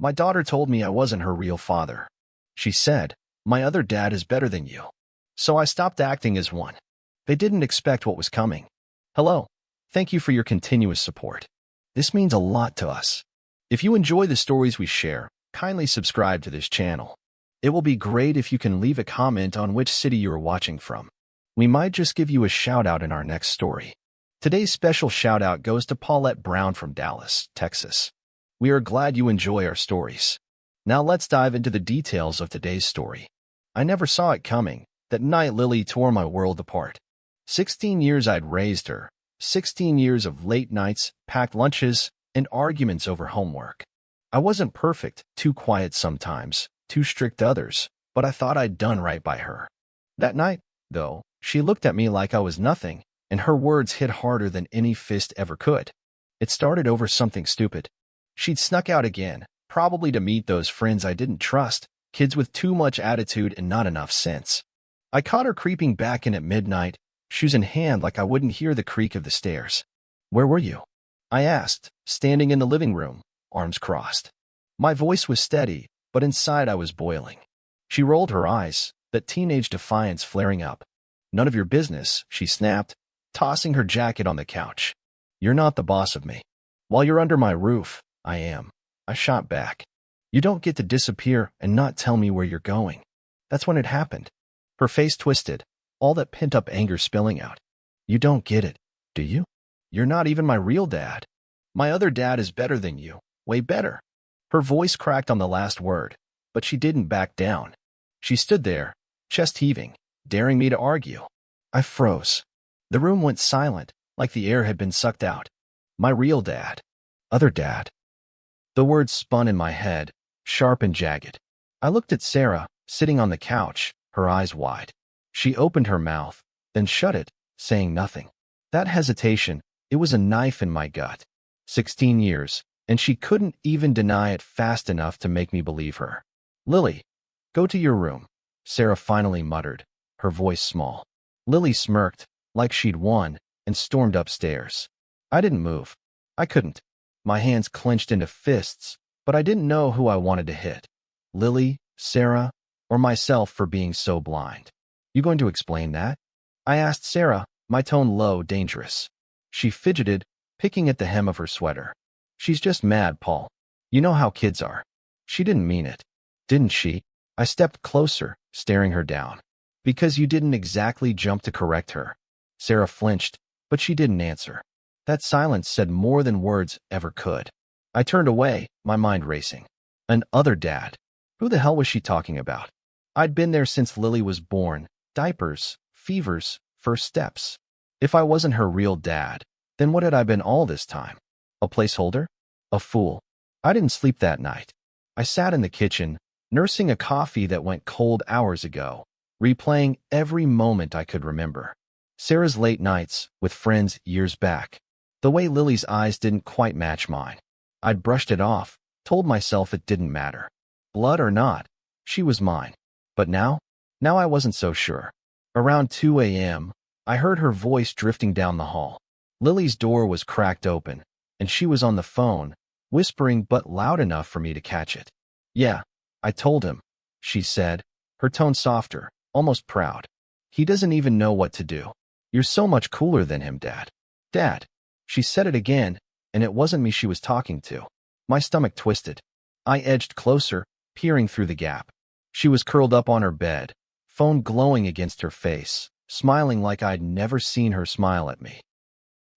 My daughter told me I wasn't her real father. She said, my other dad is better than you. So I stopped acting as one. They didn't expect what was coming. Hello. Thank you for your continuous support. This means a lot to us. If you enjoy the stories we share, kindly subscribe to this channel. It will be great if you can leave a comment on which city you are watching from. We might just give you a shout out in our next story. Today's special shout out goes to Paulette Brown from Dallas, Texas. We are glad you enjoy our stories. Now let's dive into the details of today's story. I never saw it coming. That night Lily tore my world apart. 16 years I'd raised her. 16 years of late nights, packed lunches, and arguments over homework. I wasn't perfect, too quiet sometimes, too strict others, but I thought I'd done right by her. That night, though, she looked at me like I was nothing, and her words hit harder than any fist ever could. It started over something stupid. She'd snuck out again, probably to meet those friends I didn't trust, kids with too much attitude and not enough sense. I caught her creeping back in at midnight, shoes in hand like I wouldn't hear the creak of the stairs. Where were you? I asked, standing in the living room, arms crossed. My voice was steady, but inside I was boiling. She rolled her eyes, that teenage defiance flaring up. None of your business, she snapped, tossing her jacket on the couch. You're not the boss of me. While you're under my roof, I am. I shot back. You don't get to disappear and not tell me where you're going. That's when it happened. Her face twisted, all that pent-up anger spilling out. You don't get it, do you? You're not even my real dad. My other dad is better than you, way better. Her voice cracked on the last word, but she didn't back down. She stood there, chest heaving, daring me to argue. I froze. The room went silent, like the air had been sucked out. My real dad. Other dad. The words spun in my head, sharp and jagged. I looked at Sarah, sitting on the couch, her eyes wide. She opened her mouth, then shut it, saying nothing. That hesitation, it was a knife in my gut. 16 years, and she couldn't even deny it fast enough to make me believe her. Lily, go to your room, Sarah finally muttered, her voice small. Lily smirked, like she'd won, and stormed upstairs. I didn't move. I couldn't. My hands clenched into fists, but I didn't know who I wanted to hit. Lily, Sarah, or myself for being so blind. You going to explain that? I asked Sarah, my tone low, dangerous. She fidgeted, picking at the hem of her sweater. She's just mad, Paul. You know how kids are. She didn't mean it. Didn't she? I stepped closer, staring her down. Because you didn't exactly jump to correct her. Sarah flinched, but she didn't answer. That silence said more than words ever could. I turned away, my mind racing. An other dad. Who the hell was she talking about? I'd been there since Lily was born. Diapers, fevers, first steps. If I wasn't her real dad, then what had I been all this time? A placeholder? A fool. I didn't sleep that night. I sat in the kitchen, nursing a coffee that went cold hours ago, replaying every moment I could remember. Sarah's late nights with friends years back. The way Lily's eyes didn't quite match mine. I'd brushed it off, told myself it didn't matter. Blood or not, she was mine. But now I wasn't so sure. Around 2 a.m., I heard her voice drifting down the hall. Lily's door was cracked open, and she was on the phone, whispering but loud enough for me to catch it. Yeah, I told him, she said, her tone softer, almost proud. He doesn't even know what to do. You're so much cooler than him, Dad. Dad. She said it again, and it wasn't me she was talking to. My stomach twisted. I edged closer, peering through the gap. She was curled up on her bed, phone glowing against her face, smiling like I'd never seen her smile at me.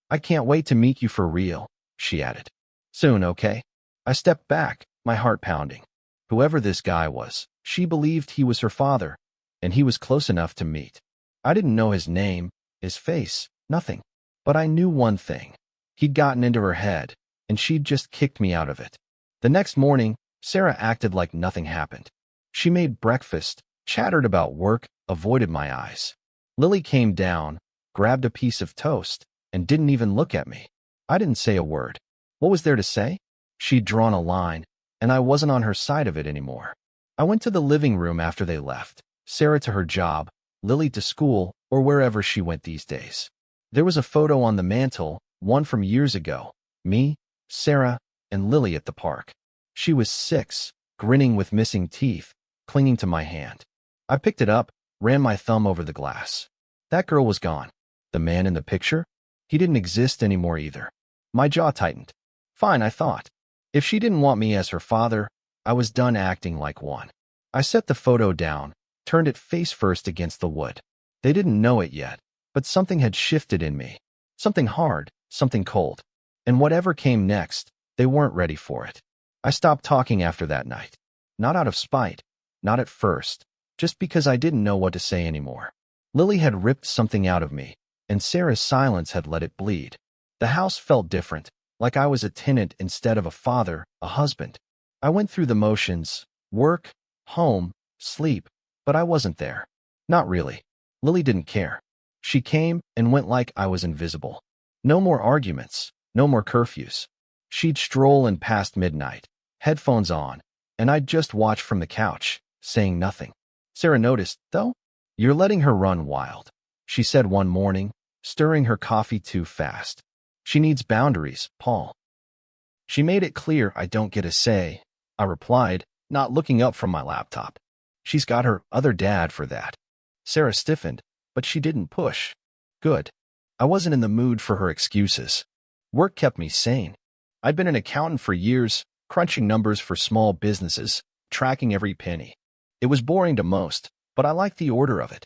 I can't wait to meet you for real, she added. Soon, okay? I stepped back, my heart pounding. Whoever this guy was, she believed he was her father, and he was close enough to meet. I didn't know his name, his face, nothing. But I knew one thing. He'd gotten into her head, and she'd just kicked me out of it. The next morning, Sarah acted like nothing happened. She made breakfast, chattered about work, avoided my eyes. Lily came down, grabbed a piece of toast, and didn't even look at me. I didn't say a word. What was there to say? She'd drawn a line, and I wasn't on her side of it anymore. I went to the living room after they left, Sarah to her job, Lily to school, or wherever she went these days. There was a photo on the mantle, one from years ago. Me, Sarah, and Lily at the park. She was 6, grinning with missing teeth, clinging to my hand. I picked it up, ran my thumb over the glass. That girl was gone. The man in the picture? He didn't exist anymore either. My jaw tightened. Fine, I thought. If she didn't want me as her father, I was done acting like one. I set the photo down, turned it face first against the wood. They didn't know it yet, but something had shifted in me. Something hard, something cold. And whatever came next, they weren't ready for it. I stopped talking after that night. Not out of spite, not at first, just because I didn't know what to say anymore. Lily had ripped something out of me, and Sarah's silence had let it bleed. The house felt different, like I was a tenant instead of a father, a husband. I went through the motions, work, home, sleep, but I wasn't there. Not really. Lily didn't care. She came and went like I was invisible. No more arguments, no more curfews. She'd stroll in past midnight, headphones on, and I'd just watch from the couch, saying nothing. Sarah noticed, though. You're letting her run wild, she said one morning, stirring her coffee too fast. She needs boundaries, Paul. She made it clear I don't get a say, I replied, not looking up from my laptop. She's got her other dad for that. Sarah stiffened, but she didn't push. Good. I wasn't in the mood for her excuses. Work kept me sane. I'd been an accountant for years, crunching numbers for small businesses, tracking every penny. It was boring to most, but I liked the order of it.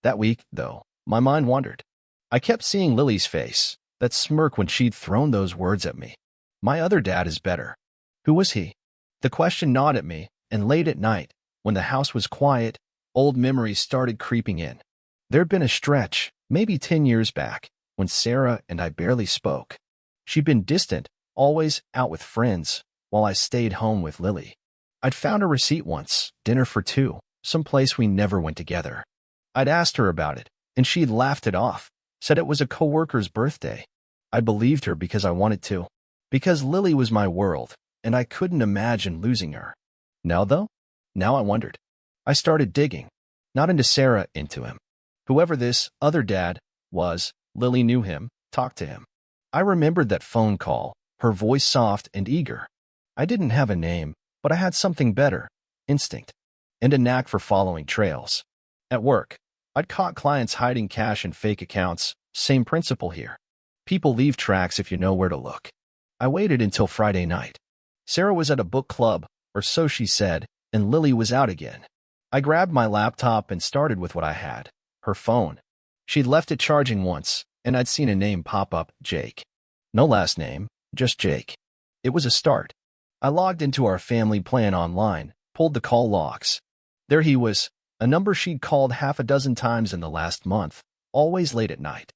That week, though, my mind wandered. I kept seeing Lily's face, that smirk when she'd thrown those words at me. My other dad is better. Who was he? The question gnawed at me, and late at night, when the house was quiet, old memories started creeping in. There'd been a stretch, maybe 10 years back, when Sarah and I barely spoke. She'd been distant, always out with friends, while I stayed home with Lily. I'd found a receipt once, dinner for 2, someplace we never went together. I'd asked her about it, and she'd laughed it off, said it was a coworker's birthday. I believed her because I wanted to, because Lily was my world, and I couldn't imagine losing her. Now, though? Now I wondered. I started digging, not into Sarah, into him. Whoever this other dad was, Lily knew him, talked to him. I remembered that phone call, her voice soft and eager. I didn't have a name, but I had something better, instinct, and a knack for following trails. At work, I'd caught clients hiding cash in fake accounts, same principle here. People leave tracks if you know where to look. I waited until Friday night. Sarah was at a book club, or so she said, and Lily was out again. I grabbed my laptop and started with what I had, her phone. She'd left it charging once, and I'd seen a name pop up, Jake. No last name, just Jake. It was a start. I logged into our family plan online, pulled the call logs. There he was, a number she'd called half a dozen times in the last month, always late at night.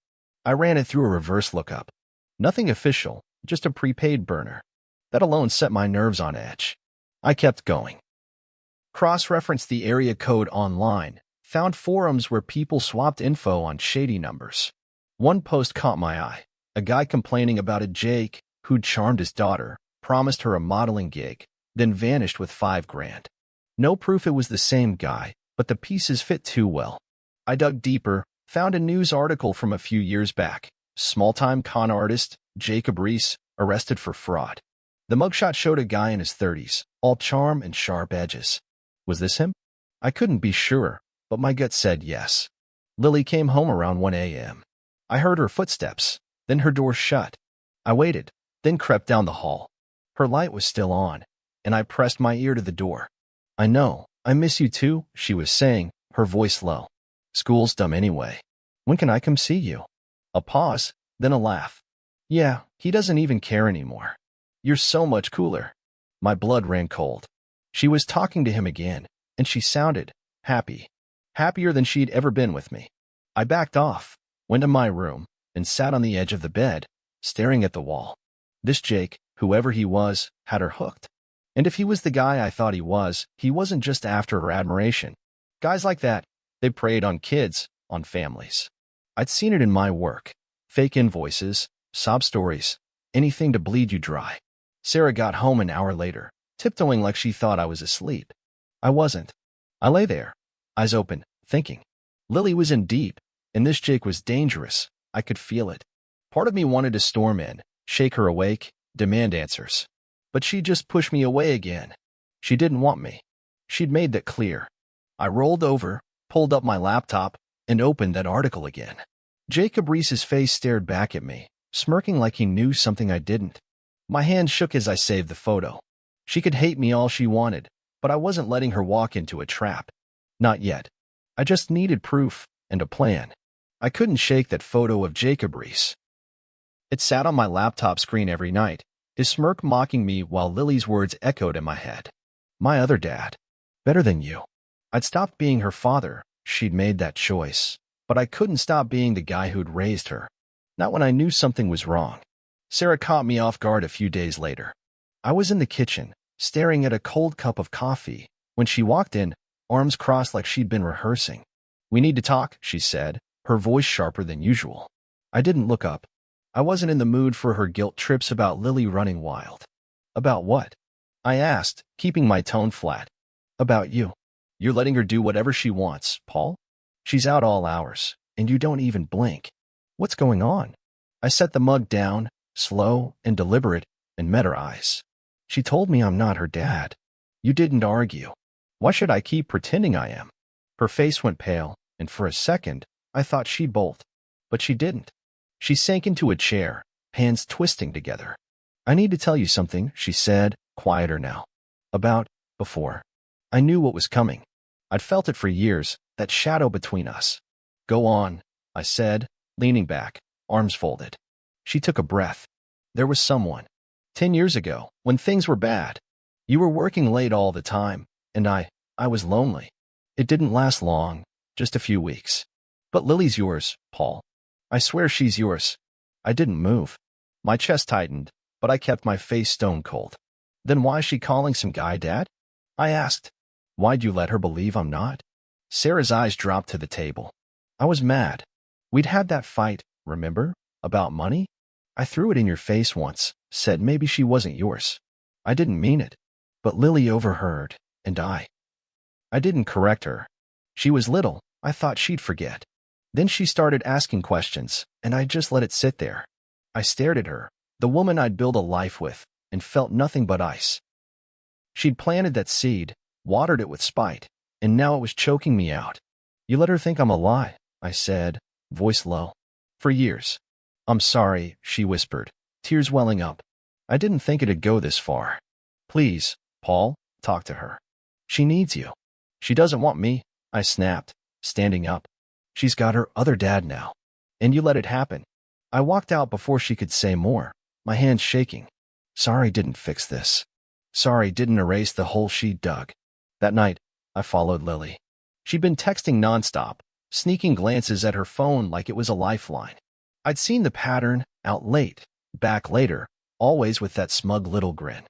I ran it through a reverse lookup. Nothing official, just a prepaid burner. That alone set my nerves on edge. I kept going. Cross-referenced the area code online, found forums where people swapped info on shady numbers. One post caught my eye. A guy complaining about a Jake who'd charmed his daughter, promised her a modeling gig, then vanished with $5,000. No proof it was the same guy, but the pieces fit too well. I dug deeper, found a news article from a few years back. Small-time con artist, Jacob Reese, arrested for fraud. The mugshot showed a guy in his 30s, all charm and sharp edges. Was this him? I couldn't be sure, but my gut said yes. Lily came home around 1 a.m. I heard her footsteps, then her door shut. I waited, then crept down the hall. Her light was still on, and I pressed my ear to the door. I know, I miss you too, she was saying, her voice low. School's dumb anyway. When can I come see you? A pause, then a laugh. Yeah, he doesn't even care anymore. You're so much cooler. My blood ran cold. She was talking to him again, and she sounded happy. Happier than she'd ever been with me. I backed off, went to my room, and sat on the edge of the bed, staring at the wall. This Jake, whoever he was, had her hooked. And if he was the guy I thought he wasn't just after her admiration. Guys like that, they preyed on kids, on families. I'd seen it in my work. Fake invoices, sob stories, anything to bleed you dry. Sarah got home an hour later, tiptoeing like she thought I was asleep. I wasn't. I lay there, eyes open, thinking. Lily was in deep, and this Jake was dangerous. I could feel it. Part of me wanted to storm in, shake her awake, demand answers. But she just pushed me away again. She didn't want me. She'd made that clear. I rolled over, pulled up my laptop, and opened that article again. Jacob Reese's face stared back at me, smirking like he knew something I didn't. My hand shook as I saved the photo. She could hate me all she wanted, but I wasn't letting her walk into a trap. Not yet. I just needed proof and a plan. I couldn't shake that photo of Jacob Reese. It sat on my laptop screen every night, his smirk mocking me while Lily's words echoed in my head. My other dad. Better than you. I'd stopped being her father. She'd made that choice. But I couldn't stop being the guy who'd raised her. Not when I knew something was wrong. Sarah caught me off guard a few days later. I was in the kitchen, staring at a cold cup of coffee, when she walked in, arms crossed like she'd been rehearsing. "We need to talk," she said, her voice sharper than usual. I didn't look up. I wasn't in the mood for her guilt trips about Lily running wild. "About what?" I asked, keeping my tone flat. "About you. You're letting her do whatever she wants, Paul. She's out all hours, and you don't even blink. What's going on?" I set the mug down, slow and deliberate, and met her eyes. "She told me I'm not her dad. You didn't argue. Why should I keep pretending I am?" Her face went pale, and for a second, I thought she'd bolt. But she didn't. She sank into a chair, hands twisting together. "I need to tell you something," she said, quieter now. "About before. I knew what was coming. I'd felt it for years, that shadow between us." "Go on," I said, leaning back, arms folded. She took a breath. "There was someone. 10 years ago, when things were bad. You were working late all the time, and I was lonely. It didn't last long, just a few weeks. But Lily's yours, Paul. I swear she's yours." I didn't move. My chest tightened, but I kept my face stone cold. "Then why's she calling some guy dad?" I asked. "Why'd you let her believe I'm not?" Sarah's eyes dropped to the table. "I was mad. We'd had that fight, remember? About money? I threw it in your face once, said maybe she wasn't yours. I didn't mean it. But Lily overheard, and I didn't correct her. She was little. I thought she'd forget. Then she started asking questions, and I just let it sit there. I stared at her, the woman I'd built a life with, and felt nothing but ice. She'd planted that seed, watered it with spite, and now it was choking me out. "You let her think I'm a lie," I said, voice low. "For years." "I'm sorry," she whispered, tears welling up. "I didn't think it'd go this far. Please, Paul, talk to her. She needs you." "She doesn't want me," I snapped, standing up. "She's got her other dad now. And you let it happen." I walked out before she could say more, my hands shaking. Sorry didn't fix this. Sorry didn't erase the hole she'd dug. That night, I followed Lily. She'd been texting nonstop, sneaking glances at her phone like it was a lifeline. I'd seen the pattern, out late, back later, always with that smug little grin.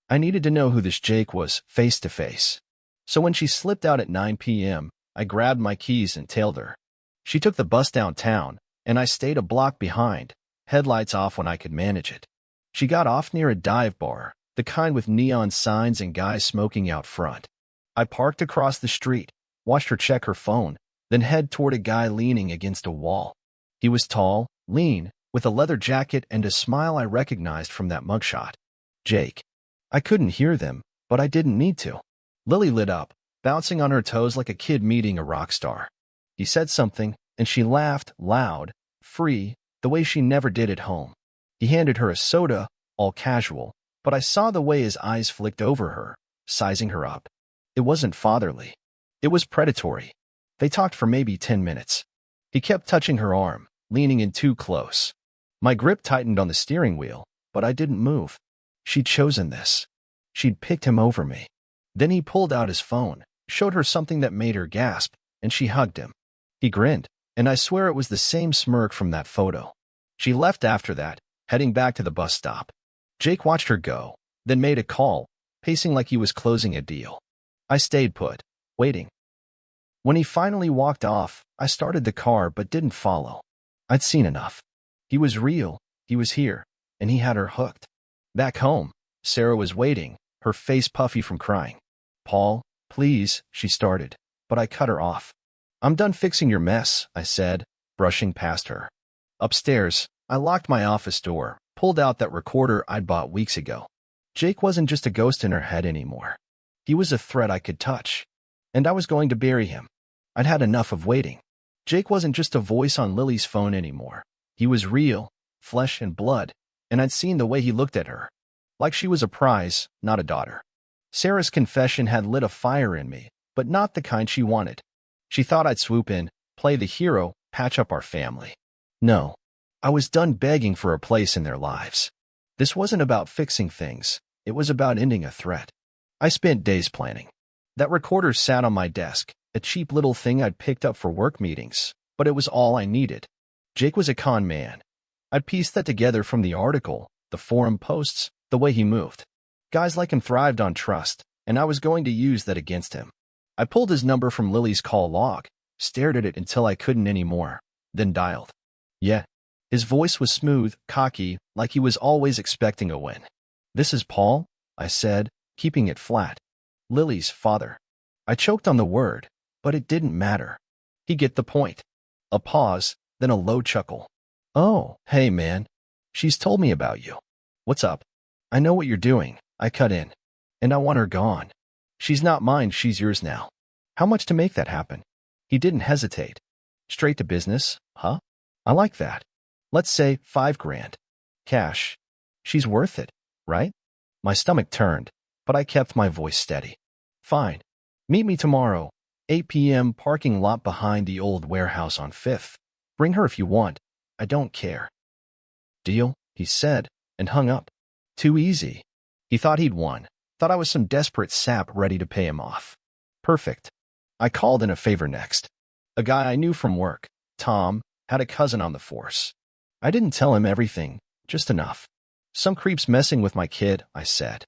I needed to know who this Jake was, face to face. So when she slipped out at 9 p.m., I grabbed my keys and tailed her. She took the bus downtown, and I stayed a block behind, headlights off when I could manage it. She got off near a dive bar, the kind with neon signs and guys smoking out front. I parked across the street, watched her check her phone, then head toward a guy leaning against a wall. He was tall, lean, with a leather jacket and a smile I recognized from that mugshot. Jake. I couldn't hear them, but I didn't need to. Lily lit up, bouncing on her toes like a kid meeting a rock star. He said something, and she laughed, loud, free, the way she never did at home. He handed her a soda, all casual, but I saw the way his eyes flicked over her, sizing her up. It wasn't fatherly. It was predatory. They talked for maybe 10 minutes. He kept touching her arm, leaning in too close. My grip tightened on the steering wheel, but I didn't move. She'd chosen this. She'd picked him over me. Then he pulled out his phone, showed her something that made her gasp, and she hugged him. He grinned, and I swear it was the same smirk from that photo. She left after that, heading back to the bus stop. Jake watched her go, then made a call, pacing like he was closing a deal. I stayed put, waiting. When he finally walked off, I started the car but didn't follow. I'd seen enough. He was real, he was here, and he had her hooked. Back home, Sarah was waiting, her face puffy from crying. "Paul, please," she started, but I cut her off. "I'm done fixing your mess," I said, brushing past her. Upstairs, I locked my office door, pulled out that recorder I'd bought weeks ago. Jake wasn't just a ghost in her head anymore. He was a threat I could touch. And I was going to bury him. I'd had enough of waiting. Jake wasn't just a voice on Lily's phone anymore. He was real, flesh and blood, and I'd seen the way he looked at her. Like she was a prize, not a daughter. Sarah's confession had lit a fire in me, but not the kind she wanted. She thought I'd swoop in, play the hero, patch up our family. No. I was done begging for a place in their lives. This wasn't about fixing things. It was about ending a threat. I spent days planning. That recorder sat on my desk, a cheap little thing I'd picked up for work meetings, but it was all I needed. Jake was a con man. I'd pieced that together from the article, the forum posts, the way he moved. Guys like him thrived on trust, and I was going to use that against him. I pulled his number from Lily's call log, stared at it until I couldn't anymore, then dialed. Yeah. His voice was smooth, cocky, like he was always expecting a win. "This is Paul," I said, keeping it flat. "Lily's father." I choked on the word, but it didn't matter. He get the point. A pause, then a low chuckle. "Oh, hey man. She's told me about you. What's up?" "I know what you're doing," I cut in. "And I want her gone. She's not mine, she's yours now. How much to make that happen?" He didn't hesitate. "Straight to business, huh? I like that. Let's say 5 grand. Cash. She's worth it, right?" My stomach turned, but I kept my voice steady. "Fine. Meet me tomorrow, 8 p.m. parking lot behind the old warehouse on 5th. Bring her if you want. I don't care." "Deal," he said, and hung up. Too easy. He thought he'd won. Thought I was some desperate sap ready to pay him off. Perfect. I called in a favor next. A guy I knew from work, Tom, had a cousin on the force. I didn't tell him everything, just enough. "Some creep's messing with my kid," I said.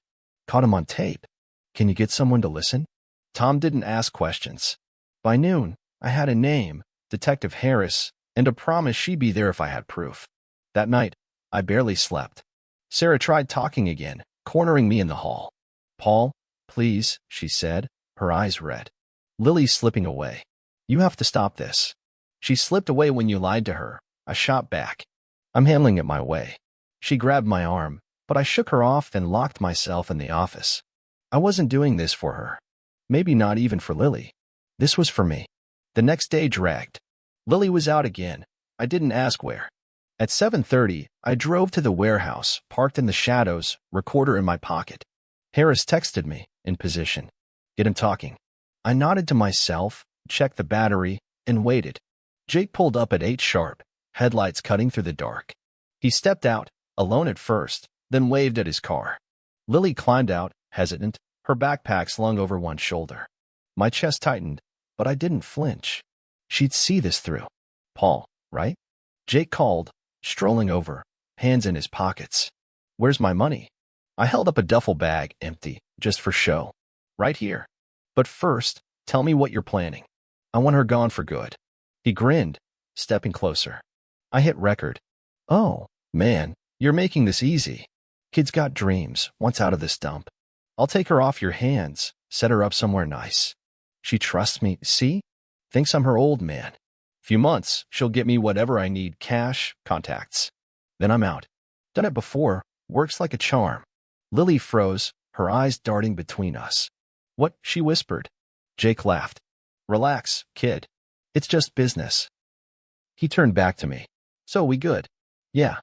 "Caught him on tape. Can you get someone to listen?" Tom didn't ask questions. By noon, I had a name, Detective Harris, and a promise she'd be there if I had proof. That night, I barely slept. Sarah tried talking again, cornering me in the hall. "Paul, please," she said, her eyes red. "Lily's slipping away. You have to stop this." "She slipped away when you lied to her," I shot back. "I'm handling it my way." She grabbed my arm, but I shook her off and locked myself in the office. I wasn't doing this for her. Maybe not even for Lily. This was for me. The next day dragged. Lily was out again. I didn't ask where. At 7:30, I drove to the warehouse, parked in the shadows, recorder in my pocket. Harris texted me, in position. "Get him talking." I nodded to myself, checked the battery, and waited. Jake pulled up at 8 sharp, headlights cutting through the dark. He stepped out, alone at first, then waved at his car. Lily climbed out, hesitant, her backpack slung over one shoulder. My chest tightened, but I didn't flinch. She'd see this through. "Paul, right?" Jake called, strolling over, hands in his pockets. "Where's my money?" I held up a duffel bag, empty, just for show. "Right here. But first, tell me what you're planning." "I want her gone for good." He grinned, stepping closer. I hit record. "Oh, man, you're making this easy. Kid's got dreams, wants out of this dump. I'll take her off your hands, set her up somewhere nice. She trusts me, see? Thinks I'm her old man. Few months, she'll get me whatever I need, cash, contacts. Then I'm out. Done it before, works like a charm." Lily froze, her eyes darting between us. "What?" she whispered. Jake laughed. "Relax, kid. It's just business." He turned back to me. "So we good?" "Yeah,"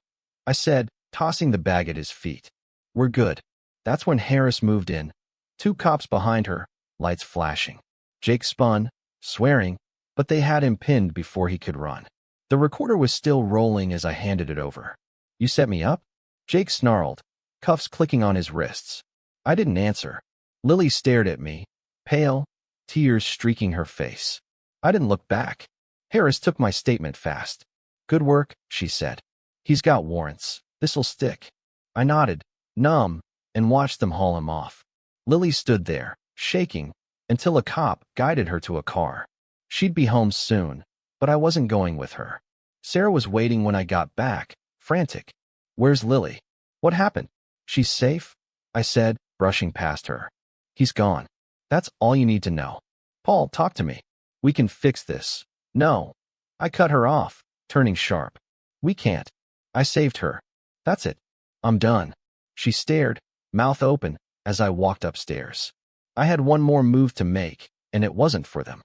I said, tossing the bag at his feet. "We're good." That's when Harris moved in. 2 cops behind her, lights flashing. Jake spun, swearing, but they had him pinned before he could run. The recorder was still rolling as I handed it over. "You set me up?" Jake snarled, cuffs clicking on his wrists. I didn't answer. Lily stared at me, pale, tears streaking her face. I didn't look back. Harris took my statement fast. "Good work," she said. "He's got warrants. This'll stick." I nodded, numb, and watched them haul him off. Lily stood there, shaking, until a cop guided her to a car. She'd be home soon, but I wasn't going with her. Sarah was waiting when I got back, frantic. "Where's Lily? What happened?" "She's safe," I said, brushing past her. "He's gone. That's all you need to know. Paul, talk to me. We can fix this." "No." I cut her off, turning sharp. "We can't. I saved her. That's it. I'm done." She stared, mouth open, as I walked upstairs. I had one more move to make, and it wasn't for them.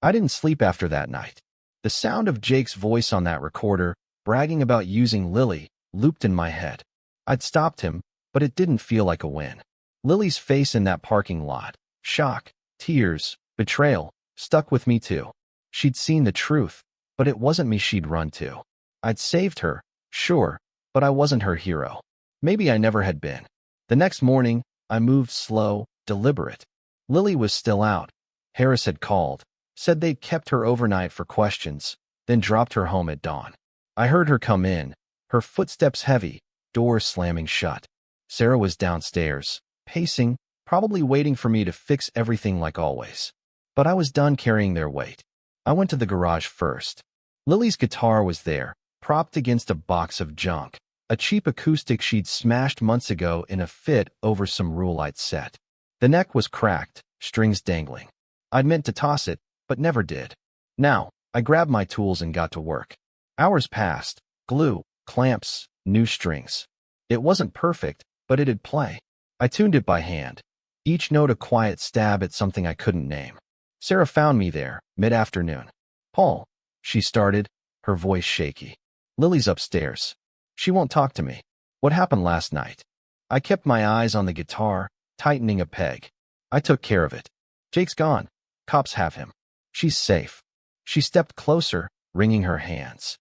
I didn't sleep after that night. The sound of Jake's voice on that recorder, bragging about using Lily, looped in my head. I'd stopped him, but it didn't feel like a win. Lily's face in that parking lot, shock, tears, betrayal, stuck with me too. She'd seen the truth, but it wasn't me she'd run to. I'd saved her, sure, but I wasn't her hero. Maybe I never had been. The next morning, I moved slow, deliberate. Lily was still out. Harris had called, said they'd kept her overnight for questions, then dropped her home at dawn. I heard her come in, her footsteps heavy, door slamming shut. Sarah was downstairs, pacing, probably waiting for me to fix everything like always. But I was done carrying their weight. I went to the garage first. Lily's guitar was there, propped against a box of junk, a cheap acoustic she'd smashed months ago in a fit over some Rulite set. The neck was cracked, strings dangling. I'd meant to toss it, but never did. Now, I grabbed my tools and got to work. Hours passed, glue, clamps, new strings. It wasn't perfect, but it'd play. I tuned it by hand, each note a quiet stab at something I couldn't name. Sarah found me there, mid-afternoon. "Paul," she started, her voice shaky. "Lily's upstairs. She won't talk to me. What happened last night?" I kept my eyes on the guitar, tightening a peg. "I took care of it. Jake's gone. Cops have him. She's safe." She stepped closer, wringing her hands.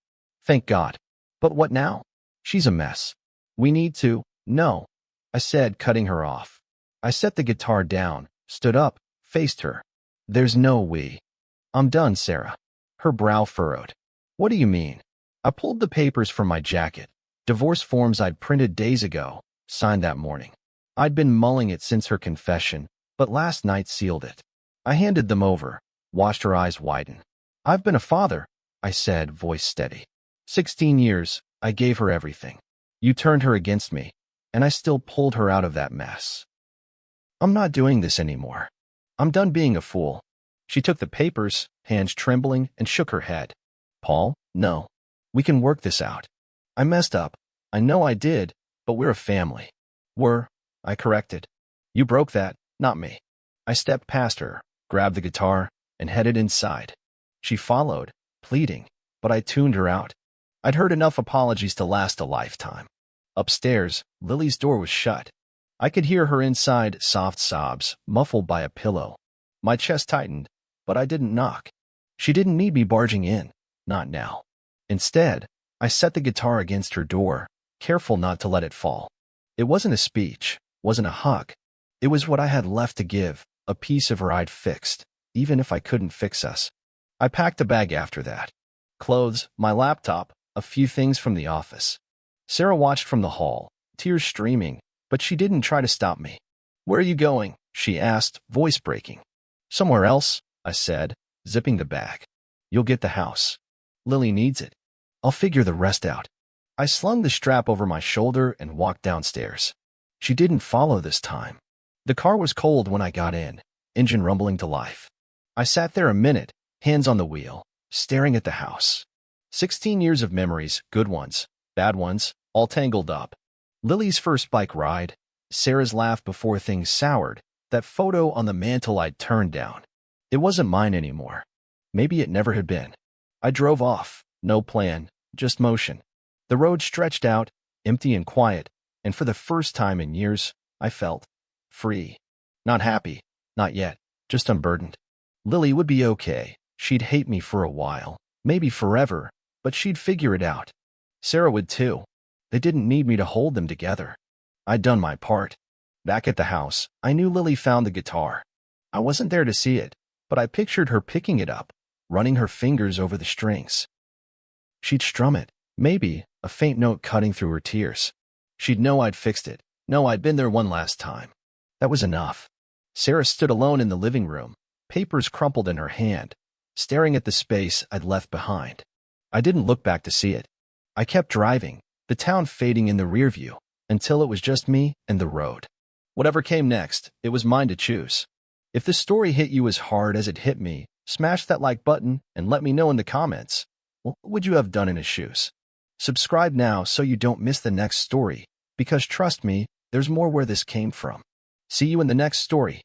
"Thank God. But what now? She's a mess. We need to—" "No," I said, cutting her off. I set the guitar down, stood up, faced her. "There's no we. I'm done, Sarah." Her brow furrowed. "What do you mean?" I pulled the papers from my jacket, divorce forms I'd printed days ago, signed that morning. I'd been mulling it since her confession, but last night sealed it. I handed them over, watched her eyes widen. "I've been a father," I said, voice steady. 16 years, I gave her everything. You turned her against me, and I still pulled her out of that mess. I'm not doing this anymore. I'm done being a fool." She took the papers, hands trembling, and shook her head. "Paul, no. We can work this out. I messed up. I know I did, but we're a family." I corrected. "You broke that, not me." I stepped past her, grabbed the guitar, and headed inside. She followed, pleading, but I tuned her out. I'd heard enough apologies to last a lifetime. Upstairs, Lily's door was shut. I could hear her inside, soft sobs, muffled by a pillow. My chest tightened, but I didn't knock. She didn't need me barging in, not now. Instead, I set the guitar against her door, careful not to let it fall. It wasn't a speech, wasn't a hug. It was what I had left to give, a piece of her I'd fixed, even if I couldn't fix us. I packed a bag after that. Clothes, my laptop, a few things from the office. Sarah watched from the hall, tears streaming, but she didn't try to stop me. "Where are you going?" she asked, voice breaking. "Somewhere else," I said, zipping the bag. "You'll get the house. Lily needs it. I'll figure the rest out." I slung the strap over my shoulder and walked downstairs. She didn't follow this time. The car was cold when I got in, engine rumbling to life. I sat there a minute, hands on the wheel, staring at the house. 16 years of memories, good ones, bad ones, all tangled up. Lily's first bike ride, Sarah's laugh before things soured, that photo on the mantel I'd turned down. It wasn't mine anymore. Maybe it never had been. I drove off, no plan, just motion. The road stretched out, empty and quiet, and for the first time in years, I felt free. Not happy, not yet, just unburdened. Lily would be okay. She'd hate me for a while, maybe forever, but she'd figure it out. Sarah would too. They didn't need me to hold them together. I'd done my part. Back at the house, I knew Lily found the guitar. I wasn't there to see it, but I pictured her picking it up, running her fingers over the strings. She'd strum it, maybe, a faint note cutting through her tears. She'd know I'd fixed it, know I'd been there one last time. That was enough. Sarah stood alone in the living room, papers crumpled in her hand, staring at the space I'd left behind. I didn't look back to see it. I kept driving, the town fading in the rear view, until it was just me and the road. Whatever came next, it was mine to choose. If this story hit you as hard as it hit me, smash that like button and let me know in the comments. What would you have done in his shoes? Subscribe now so you don't miss the next story, because trust me, There's more where this came from. See you in the next story.